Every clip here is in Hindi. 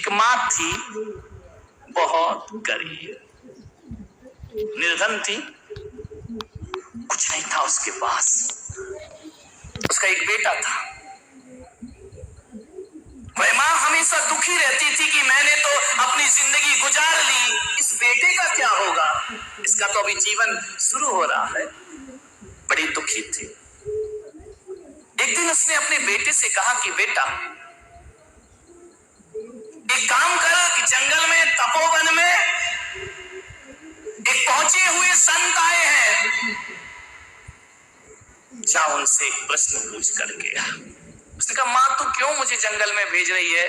एक माँ थी बहुत गरीब, निर्धन थी, कुछ नहीं था उसके पास। उसका एक बेटा था। वह माँ हमेशा दुखी रहती थी कि मैंने तो अपनी जिंदगी गुजार ली, इस बेटे का क्या होगा, इसका तो अभी जीवन शुरू हो रहा है। बड़ी दुखी थी। एक दिन उसने अपने बेटे से कहा कि बेटा एक काम कर कि जंगल में तपोवन में एक पहुंचे हुए संत आए हैं, जा उनसे एक प्रश्न पूछ करके। उसने कहा माँ तू क्यों मुझे जंगल में भेज रही है,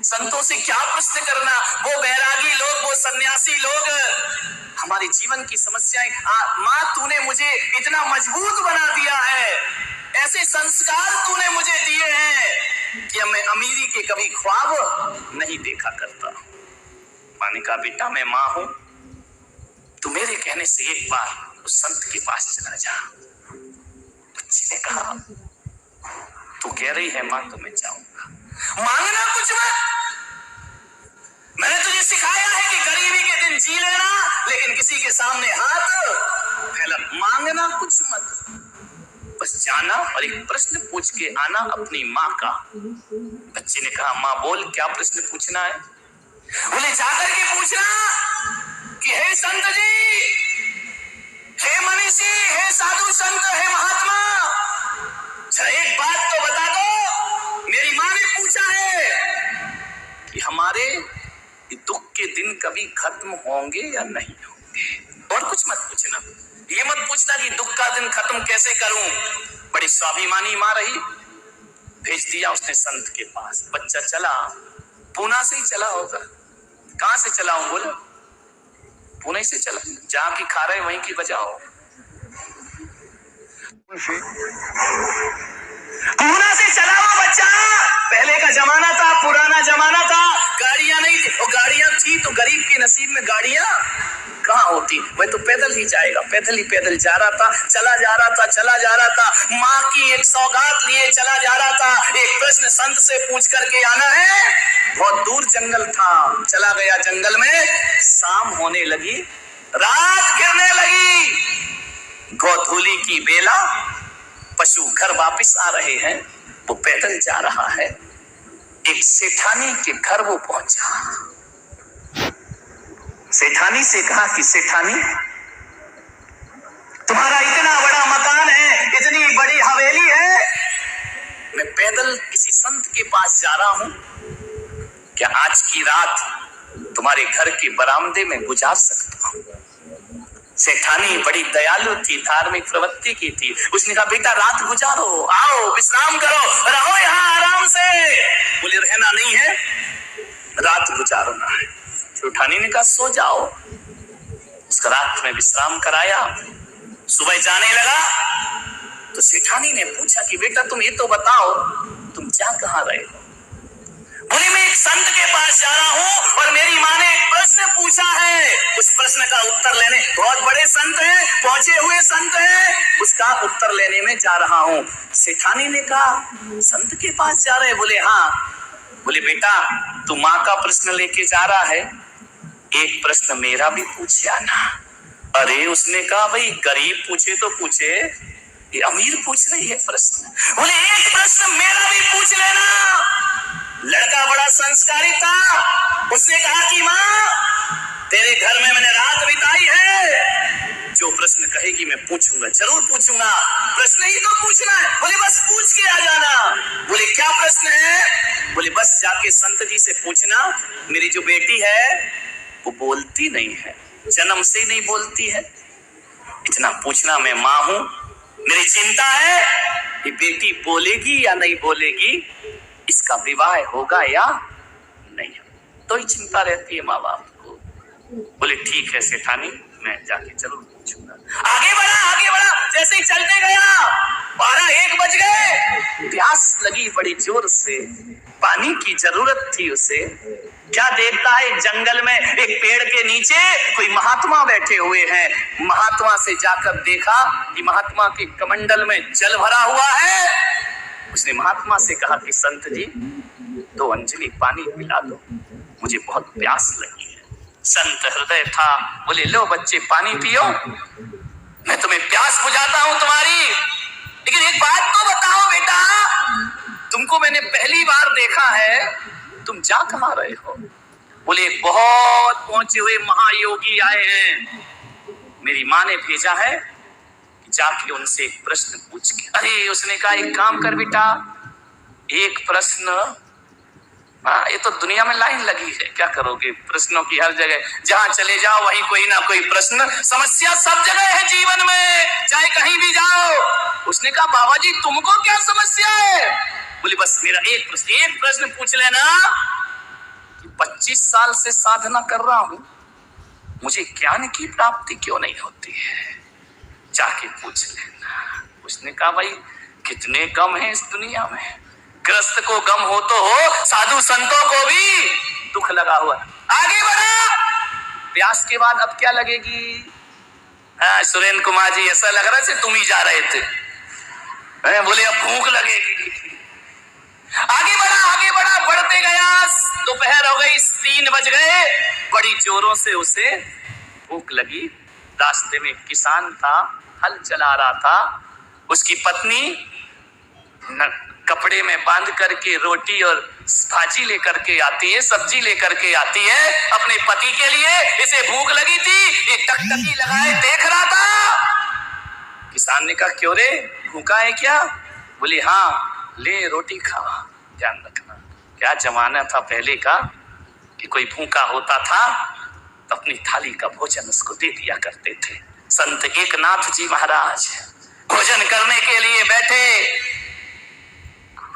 संतों से क्या प्रश्न करना, वो बैरागी लोग, वो सन्यासी लोग हमारे जीवन की समस्याएं। माँ तूने मुझे इतना मजबूत बना दिया है, ऐसे संस्कार तूने मुझे दिए हैं कि मैं अमीरी के कभी ख्वाब नहीं देखा करता। माँ ने कहा बेटा मैं माँ हूं, तू मेरे कहने से एक बार उस संत के पास चला जा। बच्ची ने कहा तू कह रही है माँ तो मैं जाऊंगा, मांगना कुछ मत, मैंने तुझे सिखाया है कि गरीबी के दिन जी लेना, लेकिन किसी के सामने हाथ फैला, मांगना कुछ मत, बस जाना और एक प्रश्न पूछ के आना अपनी माँ का। बच्ची ने कहा माँ बोल क्या प्रश्न पूछना है। बोले जाकर के पूछना कि हे संत जी, हे मनीषी, हे साधु संत, हे महात्मा, एक बात तो बता दो, मेरी माँ ने पूछा है कि हमारे दुख के दिन कभी खत्म होंगे या नहीं होंगे। और कुछ मत पूछना, ये मत पूछना कि दुख का दिन खत्म कैसे करूं। बड़ी स्वाभिमानी माँ रही, भेज दिया उसने संत के पास। बच्चा चला, पूना से ही चला होगा। कहां से चला हूं बोले, पुणे से चला, जहां की खा रहे वहीं की बजाओ। पूना से चला हुआ बच्चा, पहले का जमाना था, पुराना जमाना था, गाड़ियां नहीं थी, और गाड़ियां थी तो गरीब के नसीब में गाड़ियां कहाँ होती, वह तो पैदल ही जाएगा। पैदल जा रहा था, चला जा रहा था, माँ की एक सौगात लिए चला जा रहा था। एक प्रश्न संत से पूछ करके आना है, बहुत दूर जंगल था, चला गया जंगल में, शाम होने लगी, रात गिरने लगी, गोधूली की बेला, पशु घर वापस आ रहे हैं, वो पैदल जा रहा है। एक सेठानी के घर वो पहुंचा, सेठानी से कहा कि सेठानी तुम्हारा इतना बड़ा मकान है, इतनी बड़ी हवेली है, मैं पैदल किसी संत के पास जा रहा हूं, क्या आज की रात तुम्हारे घर के बरामदे में गुजार सकता हूं। सेठानी बड़ी दयालु थी, धार्मिक प्रवृत्ति की थी। उसने कहा बेटा रात गुजारो, आओ विश्राम करो, रहो यहाँ आराम से। बोले रहना नहीं है, रात गुजारना है। सेठानी ने कहा सो जाओ। उसका रात में विश्राम कराया, सुबह जाने लगा तो सेठानी ने पूछा कि बेटा तुम ये तो बताओ तुम जा कहाँ रहे हो। बोले मैं एक संत के पास जा रहा हूँ और मेरी माँ ने एक प्रश्न पूछा है, उस प्रश्न का उत्तर लेने, बहुत बड़े संत हैं, पहुंचे हुए संत हैं, उसका उत्तर लेने में जा रहा हूँ। सेठानी ने कहा संत के पास जा रहे? बोले हाँ। बोले बेटा तू माँ का प्रश्न लेके जा रहा है, एक प्रश्न मेरा भी पूछे आना। अरे उसने कहा भाई गरीब पूछे तो पूछे, ये अमीर पूछ रही है प्रश्न। बोले एक प्रश्न मेरा भी पूछ लेना। लड़का बड़ा संस्कारी था, उसने कहा कि माँ तेरे घर में मैंने रात बिताई है, जो प्रश्न कहेगी मैं पूछूंगा, जरूर पूछूंगा, प्रश्न ही तो पूछना है। बोले बस पूछ के आ जाना। बोले क्या प्रश्न है? बोले बस जाके संत जी से पूछना, मेरी जो बेटी है वो बोलती नहीं है, जन्म से ही नहीं बोलती है, इतना पूछना, मैं माँ हूं, मेरी चिंता है कि बेटी बोलेगी या नहीं बोलेगी, इसका विवाह होगा या नहीं, तो ही चिंता रहती है माँ बाप को। बोले ठीक है सेठानी, मैं जाके जरूर पूछूंगा। आगे बढ़ा, जैसे ही चलते गया 12-1 बज गए, प्यास लगी बड़ी जोर से, पानी की जरूरत थी उसे। क्या देखता है एक जंगल में एक पेड़ के नीचे कोई महात्मा बैठे हुए हैं। महात्मा से जाकर देखा कि महात्मा के कमंडल में जल भरा हुआ है। उसने महात्मा से कहा कि संत जी 2 अंजलि पानी पिला दो। मुझे बहुत प्यास लगी है। संत हृदय था, बोले लो बच्चे पानी पियो, मैं तुम्हें प्यास बुझाता हूं तुम्हारी। लेकिन एक बात तो बताओ बेटा, तुमको मैंने पहली बार देखा है, तुम जा कहां रहे हो? बोले बहुत पहुंचे हुए महायोगी आए हैं, मेरी माँ ने भेजा है कि जाके उनसे एक प्रश्न पूछ के। अरे उसने कहा एक काम कर बेटा, एक प्रश्न, हाँ ये तो दुनिया में लाइन लगी है, क्या करोगे प्रश्नों की, हर जगह जहां चले जाओ वहीं कोई ना कोई प्रश्न, समस्या सब जगह है जीवन में, चाहे कहीं भी जाओ। उसने कहा बाबा जी तुमको क्या समस्या है? बोले बस मेरा एक प्रश्न पूछ लेना कि 25 साल से साधना कर रहा हूं, मुझे ज्ञान की प्राप्ति क्यों नहीं होती है, जाके पूछ लेना। उसने कहा भाई कितने गम है इस दुनिया में, ग्रस्त को गम हो तो हो, साधु संतों को भी दुख लगा हुआ। आगे बढ़ा, प्यास के बाद अब क्या लगेगी? हाँ सुरेंद्र कुमार जी ऐसा लग रहा है तुम ही जा रहे थे। बोले अब भूख लगेगी। आगे बढ़ा, बढ़ते गया, दोपहर हो गई, 3 बज गए, बड़ी जोरों से उसे भूख लगी। रास्ते में किसान था, हल चला रहा था, उसकी पत्नी कपड़े में बांध करके रोटी और भाजी लेकर के आती है, सब्जी लेकर के आती है अपने पति के लिए। इसे भूख लगी थी, ये टकटकी लगाए देख रहा था। किसान ने कहा क्यों रे, भूखा है क्या? बोले हाँ, ले रोटी खावा। ध्यान रखना क्या जमाना था पहले का कि कोई भूखा होता था तो अपनी थाली का भोजन उसको दे दिया करते थे। संत एकनाथ जी महाराज भोजन करने के लिए बैठे,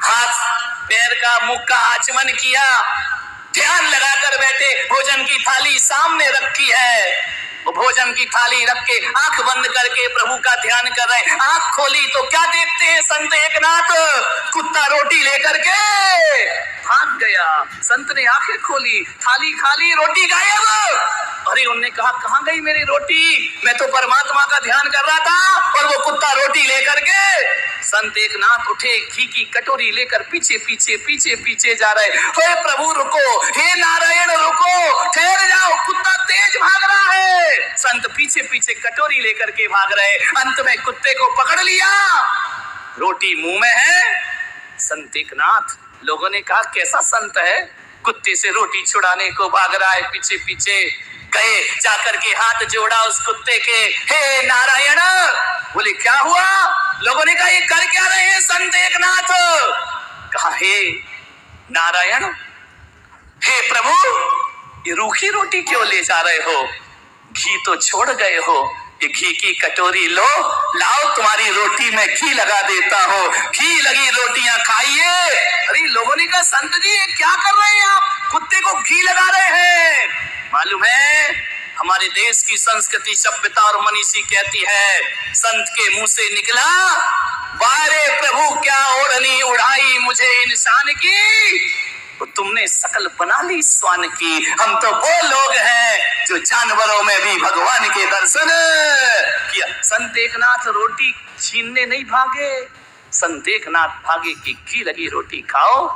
हाथ पैर का मुख का आचमन किया, ध्यान लगाकर बैठे, भोजन की थाली सामने रखी है, वो भोजन की थाली रख के आंख बंद करके प्रभु का ध्यान कर रहे हैं। आंख खोली तो क्या देखते हैं संत एकनाथ, कुत्ता रोटी लेकर के भाग गया। संत ने आंखें खोली, थाली खाली, रोटी गायब। अरे उन्होंने कहा कहां गई मेरी रोटी, मैं तो परमात्मा का ध्यान कर रहा था और वो कुत्ता रोटी लेकर के। संत एकनाथ उठे, घी की कटोरी लेकर पीछे पीछे पीछे पीछे जा रहे। हे प्रभु रुको, हे नारायण रुको, ठहर जाओ, कुत्ता तेज भाग रहा है। संत पीछे पीछे कटोरी लेकर के भाग रहे, अंत में कुत्ते को पकड़ लिया, रोटी मुंह में है। संत एकनाथ, लोगों ने कहा कैसा संत है, कुत्ते से रोटी छुड़ाने को भाग रहा है पीछे पीछे। गए, जाकर के हाथ जोड़ा उस कुत्ते के, हे नारायण। बोले क्या हुआ? लोगों ने कहा ये कर क्या रहे हैं संत एकनाथ? कहा हे नारायण, हे प्रभु, ये रूखी रोटी क्यों ले जा रहे हो? घी तो छोड़ गए हो, ये घी की कटोरी लो, लाओ तुम्हारी रोटी में घी लगा देता हूँ, घी लगी रोटियां खाइए। अरे लोगों ने कहा संत जी ये क्या कर रहे हैं आप, कुत्ते को घी लगा रहे हैं? मालूम है हमारे देश की संस्कृति सभ्यता और मनीषी कहती है, संत के मुंह से निकला, वारे प्रभु क्या ओढ़नी उड़ाई मुझे इंसान की, तो तुमने शकल बना ली स्वान की। हम तो वो लोग हैं जो जानवरों में भी भगवान के दर्शन किया। संत एकनाथ रोटी छीनने नहीं भागे, संत एकनाथ भागे कि घी लगी रोटी खाओ,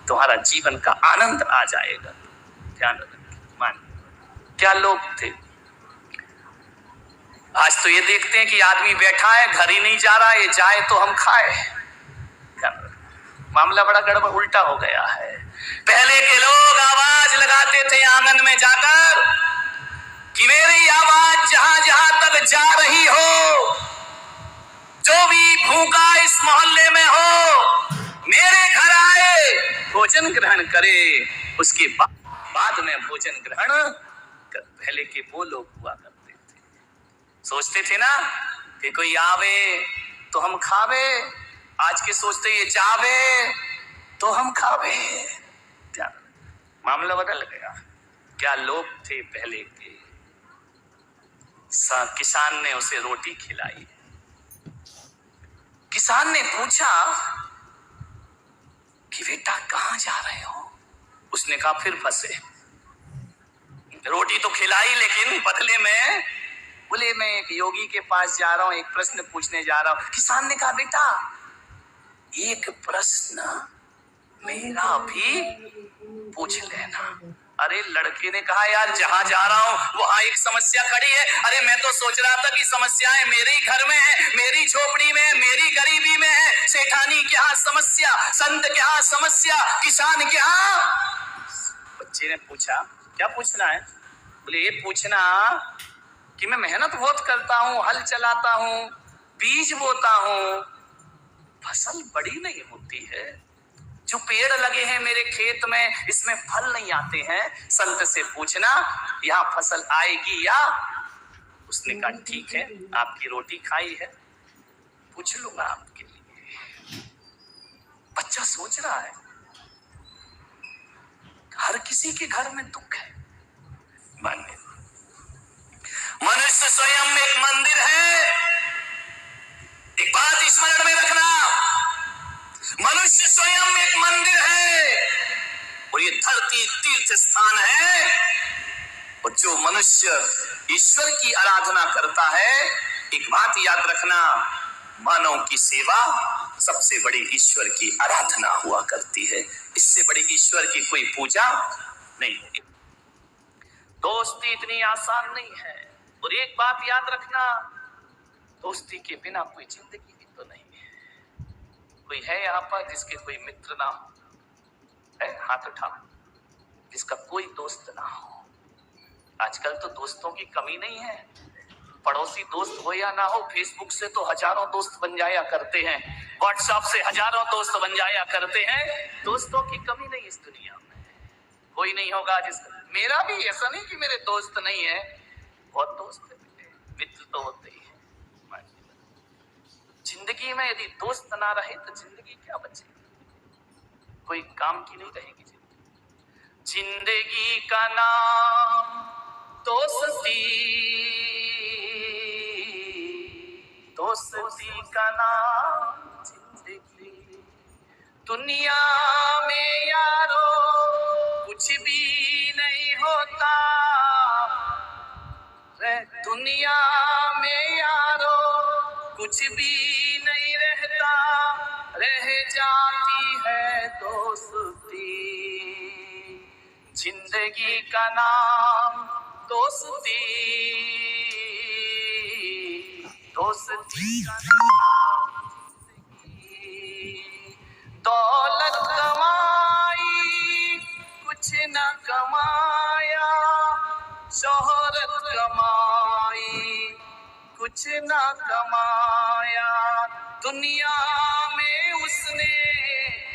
तुम्हारा जीवन का आनंद आ जाएगा। ध्यान रखना, क्या लोग थे। आज तो ये देखते हैं कि आदमी बैठा है, घर ही नहीं जा रहा है, जाए तो हम खाए। मामला बड़ा गड़बड़ उल्टा हो गया है। पहले के लोग आवाज लगाते थे आंगन में जाकर कि मेरी आवाज जहां जहां तक जा रही हो, जो भी भूखा इस मोहल्ले में हो, मेरे घर आए, भोजन ग्रहण करे, उसके बाद में भोजन ग्रहण। पहले के वो लोग हुआ करते थे, सोचते थे ना कि कोई आवे तो हम खावे, आज के सोचते ये जावे तो हम खावे। मामला बदल गया। क्या लोग थे पहले के। किसान ने उसे रोटी खिलाई। किसान ने पूछा कि बेटा कहां जा रहे हो? उसने कहा फिर फंसे, रोटी तो खिलाई लेकिन बदले में, बोले मैं एक योगी के पास जा रहा हूं, एक प्रश्न पूछने जा रहा हूं। किसान ने कहा बेटा एक प्रश्न मेरा भी पूछ लेना। अरे लड़के ने कहा यार जहां जा रहा हूं वहां एक समस्या खड़ी है। अरे मैं तो सोच रहा था कि समस्याएं मेरे ही घर में है, मेरी झोपड़ी में है, मेरी गरीबी में है। सेठानी के यहाँ समस्या, संत के यहाँ समस्या, किसान के यहाँ। बच्चे ने पूछा क्या पूछना है? बोले ये पूछना कि मैं मेहनत बहुत करता हूँ, हल चलाता हूँ, बीज बोता हूँ, फसल बड़ी नहीं होती है। जो पेड़ लगे हैं मेरे खेत में इसमें फल नहीं आते हैं। संत से पूछना यहाँ फसल आएगी या? उसने कहा ठीक है, आपकी रोटी खाई है, पूछ लूंगा आपके लिए। बच्चा सोच रहा है हर किसी के घर में दुख है। मानिए मनुष्य स्वयं एक मंदिर है। एक बात स्मरण में रखना, मनुष्य स्वयं एक मंदिर है और ये धरती तीर्थ स्थान है। और जो मनुष्य ईश्वर की आराधना करता है, एक बात याद रखना, मानव की सेवा सबसे बड़ी ईश्वर की आराधना हुआ करती है। इससे बड़ी ईश्वर की कोई पूजा नहीं होगी। दोस्ती इतनी आसान नहीं है। और एक बात याद रखना, दोस्ती के बिना कोई जिंदगी भी तो नहीं है। कोई है यहाँ पर जिसके कोई मित्र ना हो? है? हाथ उठाओ जिसका कोई दोस्त ना हो। आजकल तो दोस्तों की कमी नहीं है। पड़ोसी दोस्त हो या ना हो, फेसबुक से तो हजारों दोस्त बन जाया करते हैं, व्हाट्सएप से हजारों दोस्त बन जाया करते हैं। दोस्तों की कमी नहीं इस दुनिया में। कोई नहीं होगा जिसका, मेरा भी ऐसा नहीं कि मेरे दोस्त नहीं है, बहुत दोस्त है, मित्र तो होते ही है। जिंदगी में यदि दोस्त ना रहे तो जिंदगी क्या बचेगी? कोई काम की नहीं रहेगी जिंदगी का नाम दोस्ती, दोस्ती का नाम जिंदगी। दुनिया में यारो कुछ भी नहीं होता, दुनिया में यारो कुछ भी नहीं रहता, रह जाती है दोस्ती। जिंदगी का नाम दोस्ती, दोस्ती का नाम जिंदगी। दौलत कमाई कुछ न कमाया, शोहरत कमाई कुछ न कमाया, दुनिया में उसने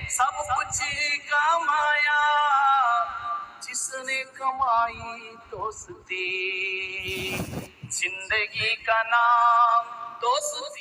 सब कुछ कमाया, जिसने कमाई दोस्ती। जिंदगी का नाम दोस्ती।